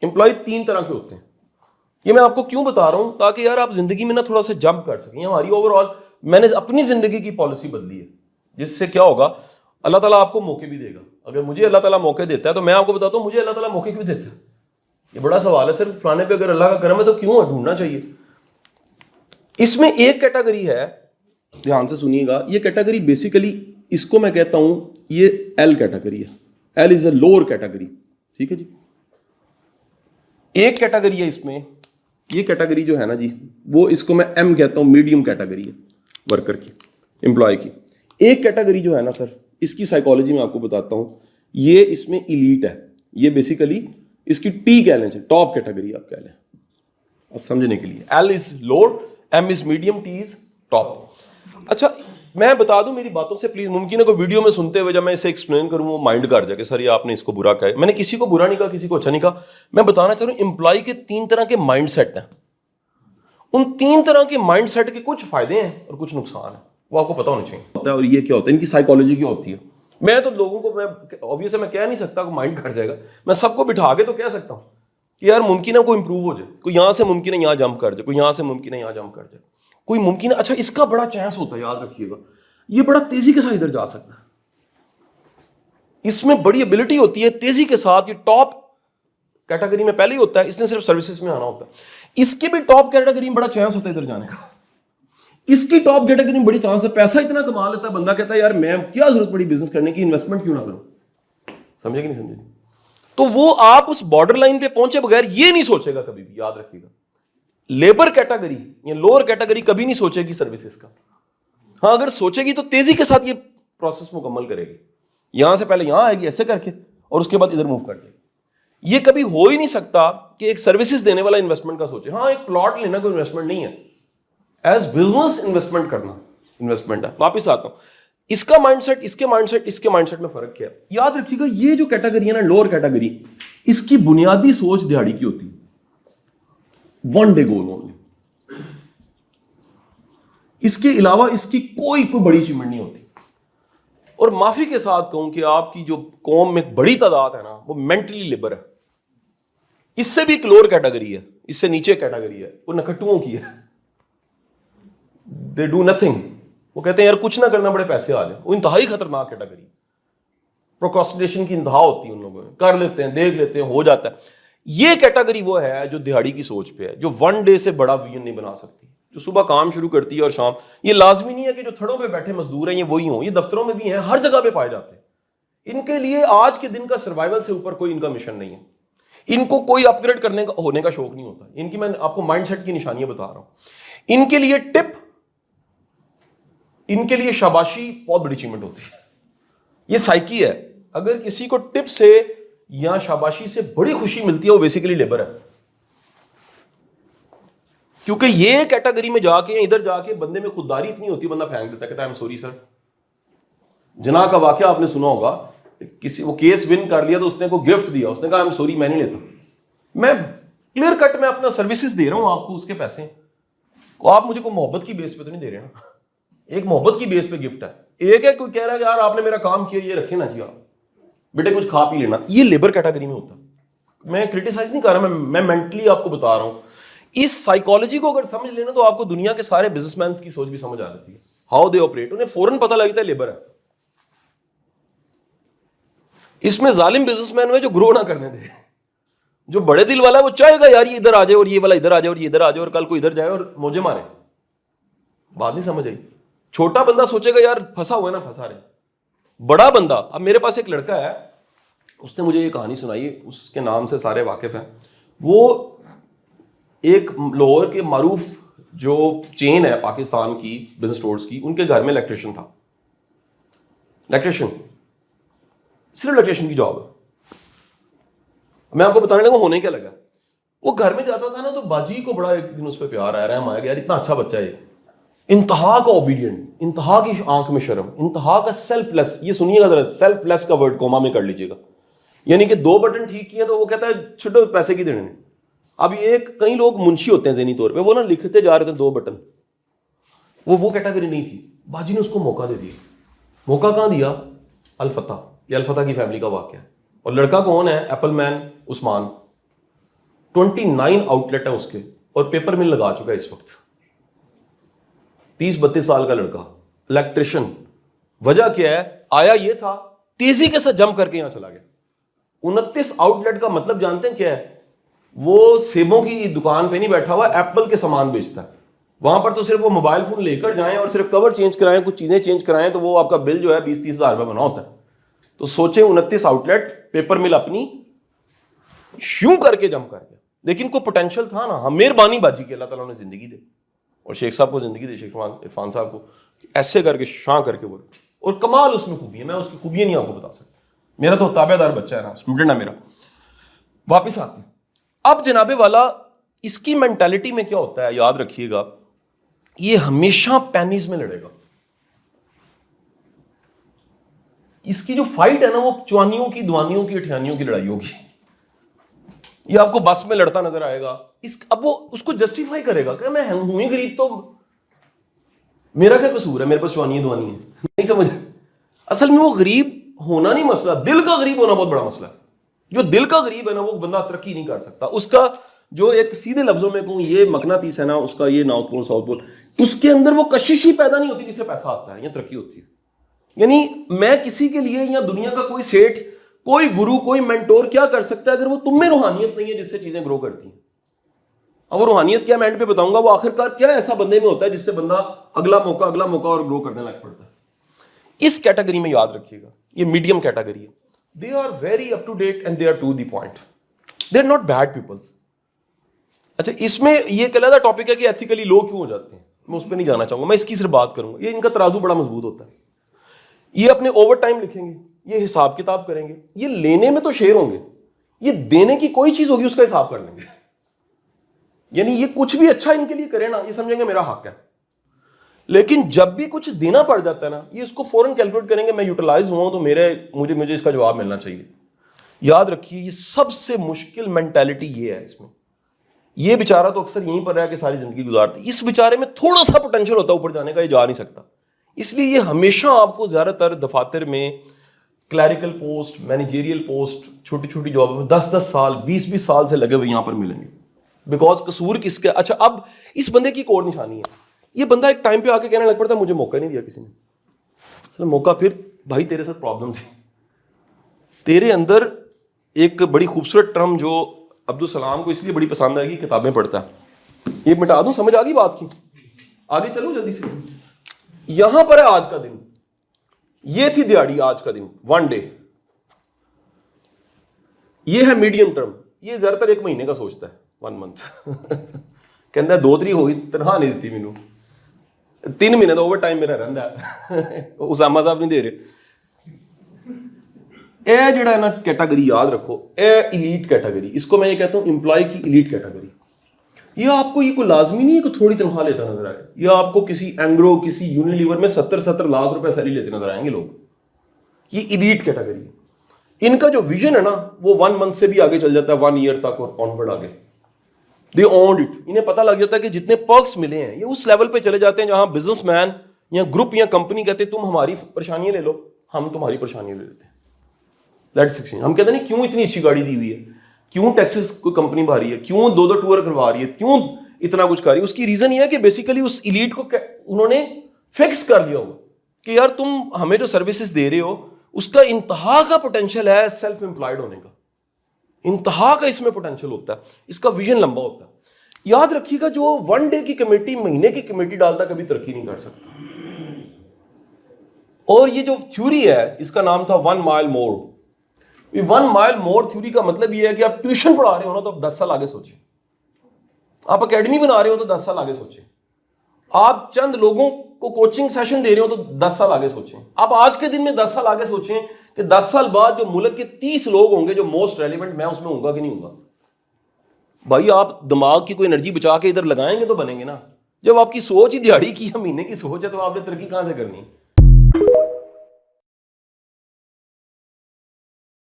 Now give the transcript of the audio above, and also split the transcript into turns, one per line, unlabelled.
Employ 3 तरह के होते हैं। ये मैं आपको क्यों बता रहा हूं, ताकि यार आप जिंदगी में ना थोड़ा सा जंप कर सकें। हमारी ओवरऑल मैंने अपनी जिंदगी की पॉलिसी बदली है, जिससे क्या होगा, अल्लाह ताला आपको मौके भी देगा। अगर मुझे अल्लाह ताला मौके देता है तो मैं आपको बताता हूं मुझे अल्लाह ताला मौके क्यों देता है। ये बड़ा सवाल है, सिर्फ फलाने पे अगर अल्लाह का करम है तो क्यों ढूंढना चाहिए। इसमें एक कैटेगरी है, ध्यान से सुनिएगा, ये कैटेगरी बेसिकली इसको मैं कहता हूं ये एल कैटेगरी है। L is a lower category, ठीक है जी। एक कैटेगरी है इसमें, ये कैटेगरी जो है ना जी, वो इसको मैं एम कहता हूं, मीडियम कैटेगरी है वर्कर की, एम्प्लॉय की। एक कैटेगरी जो है ना सर, इसकी साइकोलॉजी मैं आपको बताता हूं, ये इसमें इलीट है। ये बेसिकली इसकी टी कह लें, टॉप कैटेगरी आप कह लें समझने के लिए। L is lower, M is medium, T is top. अच्छा मैं बता दूं मेरी बातों से, प्लीज मुमकिन है कोई वीडियो में सुनते हुए जब मैं इसे एक्सप्लेन करूं वो माइंड कर जाए कि सर ये आपने इसको बुरा कहा है। मैंने किसी को बुरा नहीं कहा, किसी को अच्छा नहीं कहा। मैं बताना चाह रहा हूं एम्प्लॉय के 3 तरह के माइंडसेट हैं। उन 3 तरह के माइंडसेट के कुछ फायदे हैं और कुछ नुकसान है, वो आपको पता होना चाहिए। और ये क्या होता है, इनकी साइकोलॉजी क्या होती है। मैं तो लोगों को, मैं ऑब्वियसली मैं कह नहीं सकता माइंड कर जाएगा, मैं सबको बिठा के तो कह सकता हूं कि यार मुमकिन है कोई इंप्रूव हो जाए, कोई यहां से मुमकिन है यहां जंप कर जाए, कोई यहां से मुमकिन है यहां जंप कर जाए, कोई मुमकिन है। अच्छा इसका बड़ा चांस होता है, याद रखिएगा, ये बड़ा तेजी के साथ इधर जा सकता है, इसमें बड़ी एबिलिटी होती है तेजी के साथ। ये टॉप कैटेगरी में पहले ही होता है, इसने सिर्फ सर्विसेज में आना होता है। इसके भी टॉप कैटेगरी में बड़ा चांस होता है इधर जाने का। इसकी टॉप कैटेगरी में बड़ी चांस है, पैसा इतना कमा लेता है बंदा, कहता है यार मैं क्या जरूरत पड़ी बिजनेस करने की, इन्वेस्टमेंट क्यों ना करूं। समझे कि नहीं समझे। तो वो आप उस बॉर्डर लाइन पे पहुंचे बगैर ये नहीं सोचेगा कभी भी, याद रखिएगा। लेबर कैटेगरी या लोअर कैटेगरी कभी नहीं सोचेगी सर्विसेज का। हाँ अगर सोचेगी तो तेजी के साथ ये प्रोसेस मुकम्मल करेगी, यहां से पहले यहां आएगी ऐसे करके और उसके बाद इधर मूव कर देगी। ये कभी हो ही नहीं सकता कि एक सर्विसेज देने वाला इन्वेस्टमेंट का सोचे। हाँ एक प्लॉट लेना कोई इन्वेस्टमेंट नहीं है, एज बिजनेस इन्वेस्टमेंट करना इन्वेस्टमेंट है। वापिस आता हूं, इसका माइंडसेट, इसके माइंडसेट, इसके माइंडसेट में फर्क क्या है। याद रखिएगा ये जो कैटेगरी है ना, लोअर कैटेगरी, इसकी बुनियादी सोच दिहाड़ी की होती है, वन डे गोल ओनली। इसके अलावा इसकी कोई बड़ी अचीवमेंट नहीं होती। और माफी के साथ कहूं कि आपकी जो कौम में बड़ी तादाद है ना, वो मेंटली लेबर है। इससे भी एक लोअर कैटेगरी है, इससे नीचे कैटेगरी है, वो नकट्टुओं की है। दे डू नथिंग, वो कहते हैं यार कुछ ना करना बड़े पैसे आ जाए। वो इंतहाई खतरनाक कैटेगरी, प्रोक्रास्टिनेशन की इंतहा होती है उन लोगों में, कर लेते हैं, देख लेते हैं, हो जाता है। ये कैटेगरी वो है जो दिहाड़ी की सोच पे है, जो वन डे से बड़ा विजन नहीं बना सकती, जो सुबह काम शुरू करती है और शाम। ये लाजमी नहीं है कि जो थड़ों पे बैठे मजदूर हैं ये वही हों, ये दफ्तरों में भी हैं, हर जगह पे पाए जाते हैं। इनके लिए आज के दिन का सर्वाइवल से ऊपर कोई इनका मिशन नहीं है। इनको कोई अपग्रेड करने का होने का शौक नहीं होता। इनकी मैं आपको माइंडसेट की निशानियां बता रहा हूं। इनके लिए टिप, इनके लिए शाबाशी बहुत बड़ी अचीवमेंट होती है। ये साइकी है, अगर किसी को टिप से या शाबाशी से बड़ी खुशी मिलती है वो बेसिकली लेबर है। क्योंकि ये कैटेगरी में जाके इधर जाके बंदे में खुददारी इतनी होती है, बंदा फेंक देता है, कहता है आई एम सॉरी सर। जना का वाकया आपने सुना होगा, किसी वो केस विन कर लिया तो उसने को गिफ्ट दिया, उसने कहा आई एम सॉरी मैं नहीं लेता, मैं क्लियर कट में अपना सर्विसेज दे रहा हूं आपको, उसके पैसे आप मुझे को मोहब्बत की बेस पे तो नहीं दे रहे ना। एक मोहब्बत की बेस पे गिफ्ट है, एक है कोई कह रहा है यार आपने मेरा काम किया, ये रखे ना जी आप बेटे कुछ खा पी लेना। ये लेबर कैटेगरी में होता है। मैं क्रिटिसाइज नहीं कर रहा, मैं मेंटली आपको बता रहा हूं। इस साइकोलॉजी को अगर समझ लेना तो आपको दुनिया के सारे बिजनेसमैन की सोच भी समझ आ जाती है, हाउ दे ऑपरेट। उन्हें फौरन पता लगता है लेबर है। इसमें जालिम बिजनेसमैन हुए जो ग्रो ना करने दे। जो बड़े दिल वाला है वो चाहेगा यार ये इधर आ जाए और ये वाला इधर आ जाए और ये इधर आ जाए और कल को इधर जाए और मौजे मारे। बात नहीं समझ आई। छोटा बंदा सोचेगा यार फंसा हुआ है ना, फंसा रहे। बड़ा बंदा, अब मेरे पास एक लड़का है, उसने मुझे ये कहानी सुनाई, उसके नाम से सारे वाकिफ हैं। वो एक लाहौर के मारूफ जो चेन है पाकिस्तान की बिजनेस स्टोर्स की, उनके घर में इलेक्ट्रिशियन था। इलेक्ट्रिशियन, सिर्फ इलेक्ट्रिशियन की जॉब है। मैं आपको बताने लगा होने क्या लगा। वो घर में जाता था ना तो बाजी को बड़ा एक दिन उस पर प्यार आया, रहम आया, यार इतना अच्छा बच्चा है, इंतहा का ओबीडियंट, इंतहा की आंख में शर्म, इंतहा का सेल्फलेस। ये सुनिएगा जरा, सेल्फलेस का वर्ड कोमा में कर लीजिएगा। यानी कि 2 बटन ठीक किए तो वो कहता है छोटो पैसे की देने। अब ये कई लोग मुंशी होते हैं ज़हनी तौर पे, वो ना लिखते जा रहे थे 2 बटन, वो कैटेगरी नहीं थी। बाजी ने उसको मौका दे दिया। मौका कहाँ दिया? अलफता, ये अलफता की फैमिली का वाक़या है। और लड़का कौन है? Apple man Usman. 29 आउटलेट है उसके, और पेपर मिल लगा चुका है इस वक्त। 30-32 साल का लड़का, इलेक्ट्रिशियन। वजह क्या है? आया ये था, तेजी के साथ जंप करके यहां चला गया। 29 आउटलेट का मतलब जानते हैं क्या है? वो सेबों की दुकान पे नहीं बैठा हुआ, एप्पल के सामान बेचता है। वहां पर तो सिर्फ वो मोबाइल फोन लेकर जाएं और सिर्फ कवर चेंज कराएं, कुछ चीजें चेंज कराएं, तो वो आपका बिल जो है 20-30 हजार रुपये बना होता है। तो सोचे 29 आउटलेट, पेपर मिल अपनी यूं करके जम कर गया। लेकिन कोई पोटेंशियल था ना। हम मेहरबानी बाजी की, अल्लाह ताला ने जिंदगी दे, और शेख साहब को जिंदगी दे, शेख इरफान साहब को, ऐसे करके शां करके बोले। और कमाल उसमें खूबी है, मैं उसकी खूबियां नहीं आपको बता सकता। मेरा तो ताबेदार बच्चा है ना, स्टूडेंट है मेरा। वापिस आते हैं। अब जनाबे वाला, इसकी मेंटालिटी में क्या होता है, याद रखिएगा, ये हमेशा पैनीज में लड़ेगा। इसकी जो फाइट है ना, वो चवानियों की, दुआनियों की, अठियानियों की लड़ाई होगी। ये आपको बस में लड़ता नजर आएगा। अब वो उसको जस्टिफाई करेगा कि मैं हूं ही गरीब, तो मेरा क्या कसूर है, मेरे पास चवानी दुआनी है। नहीं समझ? असल में वो गरीब होना नहीं मसला, दिल का गरीब होना बहुत बड़ा मसला है। जो दिल का गरीब है ना, वो बंदा तरक्की नहीं कर सकता। उसका जो, एक सीधे लफ्जों में कहूं, ये मकनातीस है ना उसका, ये नॉर्थ पोल साउथ पोल, उसके अंदर वो कशिश ही पैदा नहीं होती जिससे पैसा आता है या तरक्की होती है। यानी मैं किसी के लिए, या दुनिया का कोई सेठ, कोई गुरु, कोई मेंटोर क्या कर सकता है अगर वो तुम में रूहानियत नहीं है जिससे चीजें ग्रो करती हैं। अब वो रूहानियत क्या, मैं एंड पे बताऊंगा। वो आखिरकार क्या ऐसा बंदे में होता है जिससे बंदा अगला मौका और ग्रो करने लग पड़ता है। इस कैटेगरी में याद रखिएगा, ये मीडियम कैटेगरी है। They are very up to date and they are to the point, they are not bad peoples. अच्छा, इसमें ये कहलाता टॉपिक है कि एथिकली लो क्यों हो जाते हैं, मैं उस पर नहीं जाना चाहूंगा, मैं इसकी सिर्फ बात करूंगा। ये इनका तराजू बड़ा मजबूत होता है। ये अपने ओवर टाइम लिखेंगे, ये हिसाब किताब करेंगे, ये लेने में तो शेर होंगे, ये देने की कोई चीज होगी उसका हिसाब कर लेंगे। यानी ये कुछ भी अच्छा इनके लिए करे ना, ये समझेंगे मेरा हक है। लेकिन जब भी कुछ देना पड़ जाता है ना, ये इसको फौरन कैलकुलेट करेंगे, मैं यूटिलाइज हुआ हूं तो मुझे इसका जवाब मिलना चाहिए। याद रखिए, ये सबसे मुश्किल मेंटालिटी ये है इसमें। ये बेचारा तो अक्सर यहीं पर रह के सारी जिंदगी गुजारती, इस बेचारे में थोड़ा सा पोटेंशियल होता है ऊपर जाने का, ये जा नहीं सकता। इसलिए ये हमेशा आपको ज्यादातर दफातर में क्लैरिकल पोस्ट, मैनेजेरियल पोस्ट, छोटी छोटी जॉब में 10-10 साल, 20-20 साल से लगे हुए यहां पर मिलेंगे। बिकॉज कसूर किसका? अच्छा, अब इस बंदे की एक और निशानी है। ये बंदा एक टाइम पे आके कहने लग पड़ता है मुझे मौका नहीं दिया किसी ने। सर मौका, फिर भाई तेरे साथ प्रॉब्लम थी। तेरे अंदर एक बड़ी खूबसूरत टर्म जो अब्दुल सलाम को इसलिए बड़ी पसंद आएगी, किताबें पढ़ता है। ये मिटा दूं, समझ आ गई बात की? आगे चलो जल्दी से। यहां पर है आज का दिन, ये थी दिहाड़ी आज का दिन, 1 डे। ये है मीडियम टर्म, ये ज्यादातर 1 महीने का सोचता है, 1 मंथ। कहता 2 तरीक होगी, तनख्वाह नहीं दी मैनू, 3 महीने तो ओवर टाइम मेरा रहा। उसामा साहब नहीं दे रहे। ए जड़ा ना कैटेगरी याद रखो, ए इलीट कैटेगरी, इसको मैं ये कहता हूं एम्प्लॉय की इलीट कैटेगरी। ये आपको ये कोई लाजमी नहीं है कि थोड़ी तनख्वाह लेता नजर आए। ये आपको किसी एंग्रो, किसी यूनिलीवर में 70-70 लाख रुपए सैलरी लेते नजर आएंगे लोग। ये इलीट कैटेगरी है। इनका जो विजन है ना, वो 1 मंथ से भी आगे चल जाता है, 1 ईयर तक और ऑनवर्ड आगे। दे ओन्ड इट। इन्हें पता लग जाता है कि जितने पर्क्स मिले हैं, ये उस लेवल पे चले जाते हैं जहां बिजनेसमैन या ग्रुप या कंपनी कहते हैं तुम हमारी परेशानियां ले लो, हम तुम्हारी परेशानियां ले लेते हैं। That's exchange. हम कहते नहीं क्यों इतनी अच्छी गाड़ी दी हुई है, क्यों टैक्सेस कोई कंपनी भर रही है, क्यों 2-2 टूर करवा रही है, क्यों इतना कुछ कर रही है। उसकी रीजन ये है कि बेसिकली उस इलीट को उन्होंने फिक्स कर लिया होगा कि यार तुम हमें जो सर्विसेज दे रहे हो उसका इंतहा का पोटेंशियल है सेल्फ एम्प्लॉयड होने का, इंतहा का इसमें पोटेंशियल होता है, इसका विजन लंबा होता है। याद रखिएगा, जो 1 डे की कमेटी, महीने की कमेटी डालता कभी तरक्की नहीं कर सकता। और ये जो थ्योरी है, इसका नाम था 1 माइल मोर। 1 माइल मोर थ्योरी का मतलब ये है कि आप ट्यूशन पढ़ा रहे हो ना तो आप 10 साल आगे सोचें, आप एकेडमी बना रहे हो तो 10 साल आगे सोचें, आप चंद लोगों को कोचिंग सेशन दे रहे हो तो 10 साल आगे सोचें। आप आज के दिन में 10 साल आगे सोचें कि 10 साल बाद जो मुल्क के 30 लोग होंगे जो मोस्ट रेलिवेंट, मैं उसमें होऊंगा कि नहीं होऊंगा। भाई आप दिमाग की कोई एनर्जी बचा के इधर लगाएंगे तो बनेंगे ना। जब आपकी सोच ही दिहाड़ी की या महीने की सोच है तो आपने तरक्की कहां से करनी है?